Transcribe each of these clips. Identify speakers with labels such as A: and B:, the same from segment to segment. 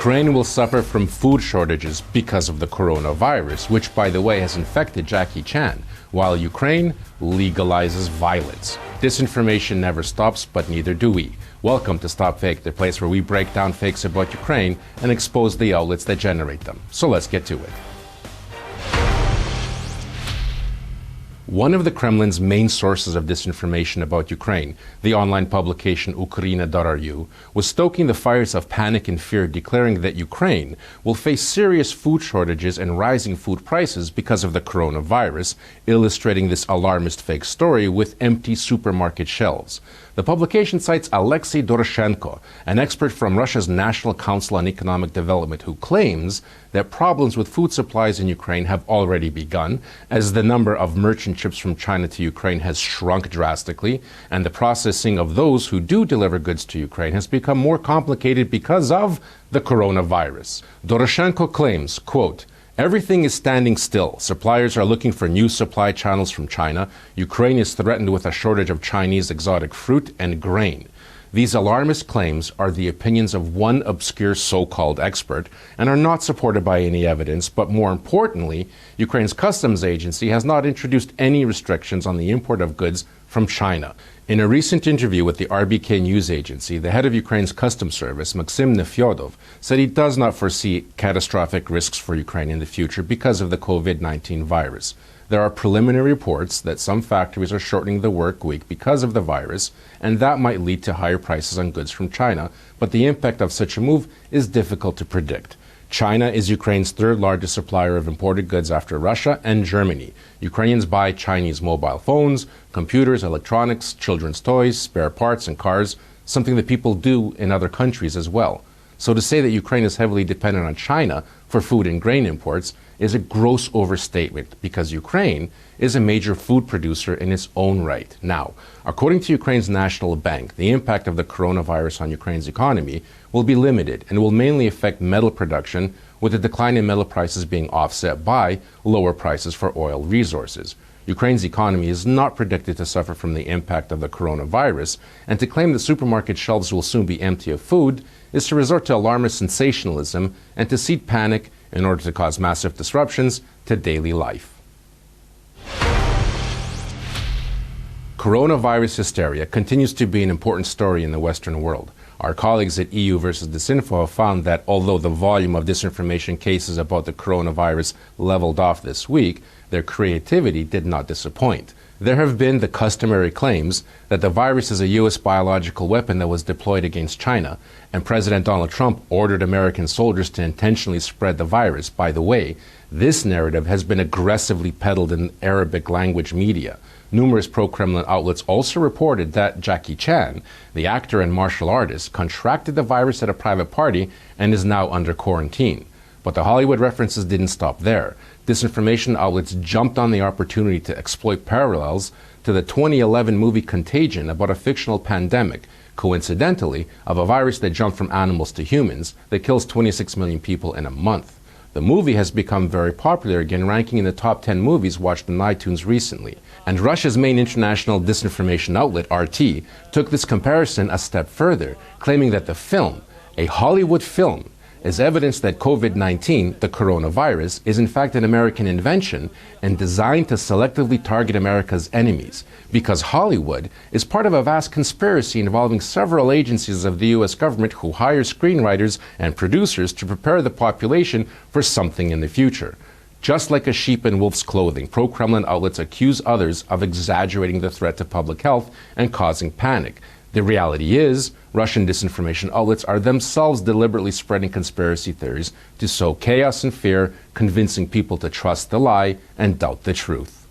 A: Ukraine will suffer from food shortages because of the coronavirus, which, by the way, has infected Jackie Chan, while Ukraine legalizes violence. Disinformation never stops, but neither do we. Welcome to StopFake, the place where we break down fakes about Ukraine and expose the outlets that generate them. So let's get to it. One of the Kremlin's main sources of disinformation about Ukraine, the online publication Ukraina.ru, was stoking the fires of panic and fear, declaring that Ukraine will face serious food shortages and rising food prices because of the coronavirus, illustrating this alarmist fake story with empty supermarket shelves. The publication cites Alexei Doroshenko, an expert from Russia's National Council on Economic Development, who claims that problems with food supplies in Ukraine have already begun, as the number of merchant ships from China to Ukraine has shrunk drastically, and the processing of those who do deliver goods to Ukraine has become more complicated because of the coronavirus. Doroshenko claims, quote, "Everything is standing still. Suppliers are looking for new supply channels from China. Ukraine is threatened with a shortage of Chinese exotic fruit and grain." These alarmist claims are the opinions of one obscure so-called expert and are not supported by any evidence, but more importantly, Ukraine's customs agency has not introduced any restrictions on the import of goods from China. In a recent interview with the RBK news agency, the head of Ukraine's customs service, Maxim Nefyodov, said he does not foresee catastrophic risks for Ukraine in the future because of the COVID-19 virus. There are preliminary reports that some factories are shortening the work week because of the virus, and that might lead to higher prices on goods from China, but the impact of such a move is difficult to predict. China is Ukraine's third largest supplier of imported goods after Russia and Germany. Ukrainians buy Chinese mobile phones, computers, electronics, children's toys, spare parts, and cars, something that people do in other countries as well. So to say that Ukraine is heavily dependent on China for food and grain imports is a gross overstatement, because Ukraine is a major food producer in its own right. Now, according to Ukraine's National Bank, the impact of the coronavirus on Ukraine's economy will be limited and will mainly affect metal production, with the decline in metal prices being offset by lower prices for oil resources. Ukraine's economy is not predicted to suffer from the impact of the coronavirus, and to claim that supermarket shelves will soon be empty of food is to resort to alarmist sensationalism and to seed panic in order to cause massive disruptions to daily life. Coronavirus hysteria continues to be an important story in the Western world. Our colleagues at EU versus Disinfo have found that although the volume of disinformation cases about the coronavirus leveled off this week, their creativity did not disappoint. There have been the customary claims that the virus is a U.S. biological weapon that was deployed against China, and President Donald Trump ordered American soldiers to intentionally spread the virus. By the way, this narrative has been aggressively peddled in Arabic language media. Numerous pro-Kremlin outlets also reported that Jackie Chan, the actor and martial artist, contracted the virus at a private party and is now under quarantine. But the Hollywood references didn't stop there. Disinformation outlets jumped on the opportunity to exploit parallels to the 2011 movie Contagion about a fictional pandemic, coincidentally, of a virus that jumped from animals to humans that kills 26 million people in a month. The movie has become very popular again, ranking in the top 10 movies watched on iTunes recently. And Russia's main international disinformation outlet, RT, took this comparison a step further, claiming that the film, a Hollywood film, is evidence that COVID-19, the coronavirus, is in fact an American invention and designed to selectively target America's enemies, because Hollywood is part of a vast conspiracy involving several agencies of the U.S. government who hire screenwriters and producers to prepare the population for something in the future. Just like a sheep in wolf's clothing, pro-Kremlin outlets accuse others of exaggerating the threat to public health and causing panic. The reality is, Russian disinformation outlets are themselves deliberately spreading conspiracy theories to sow chaos and fear, convincing people to trust the lie and doubt the truth.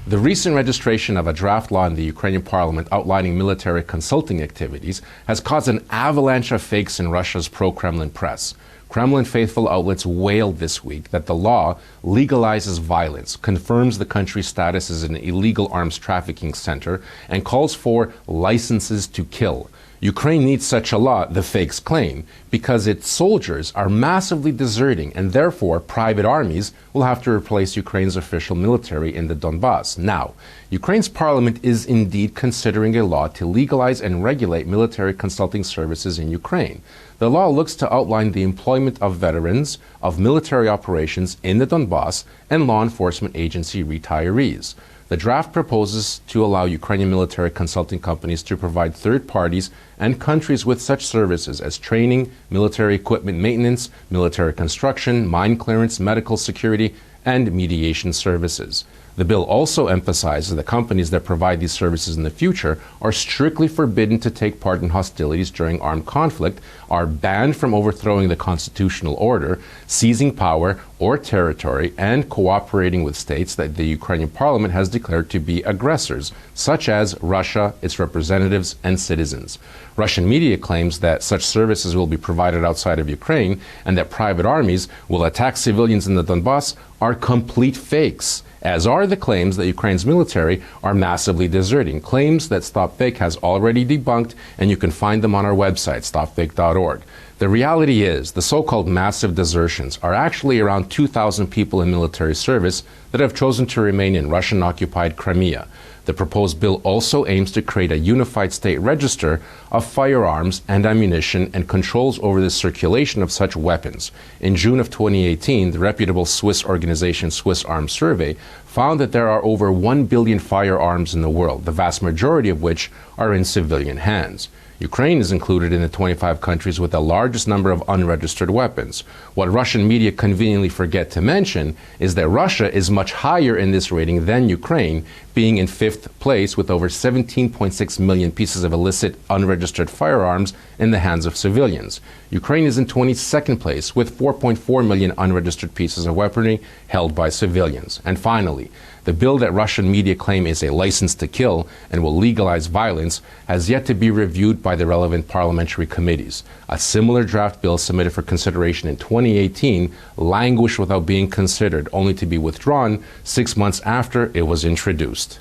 A: The recent registration of a draft law in the Ukrainian parliament outlining military consulting activities has caused an avalanche of fakes in Russia's pro-Kremlin press. Kremlin faithful outlets wailed this week that the law legalizes violence, confirms the country's status as an illegal arms trafficking center, and calls for licenses to kill. Ukraine needs such a law, the fakes claim, because its soldiers are massively deserting and therefore private armies will have to replace Ukraine's official military in the Donbas. Now, Ukraine's parliament is indeed considering a law to legalize and regulate military consulting services in Ukraine. The law looks to outline the employment of veterans of military operations in the Donbas and law enforcement agency retirees. The draft proposes to allow Ukrainian military consulting companies to provide third parties and countries with such services as training, military equipment maintenance, military construction, mine clearance, medical security, and mediation services. The bill also emphasizes that companies that provide these services in the future are strictly forbidden to take part in hostilities during armed conflict, are banned from overthrowing the constitutional order, seizing power or territory, and cooperating with states that the Ukrainian parliament has declared to be aggressors, such as Russia, its representatives, and citizens. Russian media claims that such services will be provided outside of Ukraine and that private armies will attack civilians in the Donbas are complete fakes, as are the claims that Ukraine's military are massively deserting, claims that StopFake has already debunked, and you can find them on our website, StopFake.org. The reality is, the so-called massive desertions are actually around 2,000 people in military service that have chosen to remain in Russian-occupied Crimea. The proposed bill also aims to create a unified state register of firearms and ammunition and controls over the circulation of such weapons. In June of 2018, the reputable Swiss organization Swiss Arms Survey found that there are over 1 billion firearms in the world, the vast majority of which are in civilian hands. Ukraine is included in the 25 countries with the largest number of unregistered weapons. What Russian media conveniently forget to mention is that Russia is much higher in this rating than Ukraine, being in 5th place with over 17.6 million pieces of illicit unregistered firearms in the hands of civilians. Ukraine is in 22nd place with 4.4 million unregistered pieces of weaponry held by civilians. And finally, the bill that Russian media claim is a license to kill and will legalize violence has yet to be reviewed by the relevant parliamentary committees. A similar draft bill submitted for consideration in 2018 languished without being considered, only to be withdrawn 6 months after it was introduced.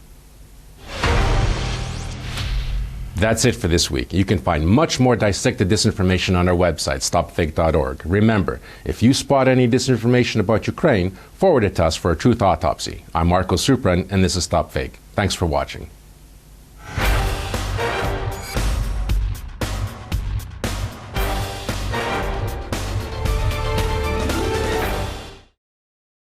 A: That's it for this week. You can find much more dissected disinformation on our website, StopFake.org. Remember, if you spot any disinformation about Ukraine, forward it to us for a truth autopsy. I'm Marko, and this is StopFake. Thanks for watching.